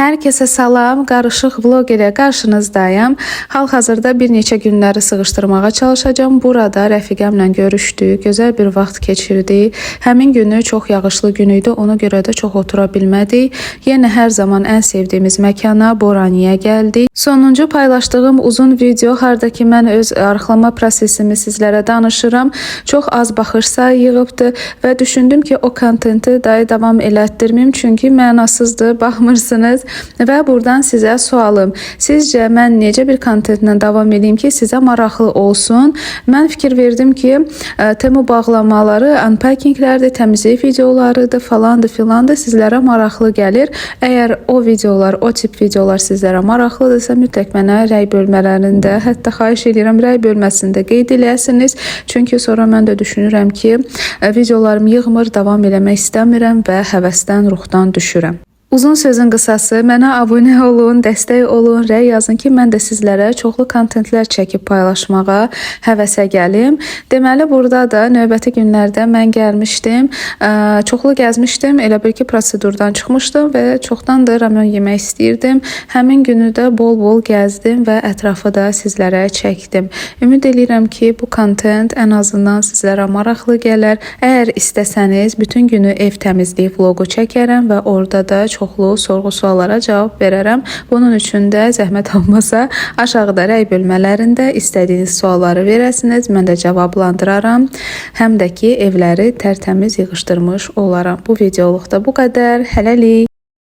Herkese salam, qarışıq vlog ilə qarşınızdayım. Hal-hazırda bir neçə günləri sığışdırmağa çalışacağım. Burada rəfiqəmlə görüşdük, gözəl bir vaxt keçirdik. Həmin günü çox yağışlı gün idi, ona görə də çox otura bilmədik. Yenə hər zaman ən sevdiyimiz məkana, Boraniyə gəldik. Sonuncu paylaşdığım uzun video, harda ki mən öz arıqlama prosesimi sizlərə danışıram. Çox az baxış sayı yığıbdı və düşündüm ki, o kontenti davam elətdirməyim, çünki mənasızdır, baxmırsınız. Və buradan sizə sualım. Sizcə mən necə bir kontentlə davam edeyim ki, sizə maraqlı olsun? Mən fikir verdim ki, Temu bağlamaları, unpackinglərdir, təmizlik videolarıdır, falandır, filandır, sizlərə maraqlı gəlir. Əgər o videolar, o tip videolar sizlərə maraqlıdırsa, mütləq mənə rəy bölmələrində, hətta xahiş edirəm, rəy bölməsində qeyd eləyəsiniz. Çünki sonra mən də düşünürəm ki, videolarım yığmır, davam eləmək istəmirəm və həvəsdən, ruhdan düşürəm. Uzun sözün qısası, mənə abunə olun, dəstək olun, rəy yazın ki, mən də sizlərə çoxlu kontentlər çəkib paylaşmağa həvəsə gəlim. Deməli, burada da növbəti günlərdə mən gəlmişdim, çoxlu gəzmişdim, elə bil ki, prosedurdan çıxmışdım və çoxdan da ramen yemək istəyirdim. Həmin günü də bol-bol gəzdim və ətrafı da sizlərə çəkdim. Ümid edirəm ki, bu kontent ən azından sizlərə maraqlı gələr. Əgər istəsəniz, bütün günü ev təmizliyi vlogu çəkərəm və orada da çoxlu sorğu-suallara cavab verərəm. Bunun üçün də zəhmət olmasa aşağıda rəy bölmələrində istədiyiniz sualları verəsiniz. Mən də cavablandıraram. Həm də ki, evləri tərtəmiz yığışdırmış olaram. Bu videoluqda bu qədər. Hələlik.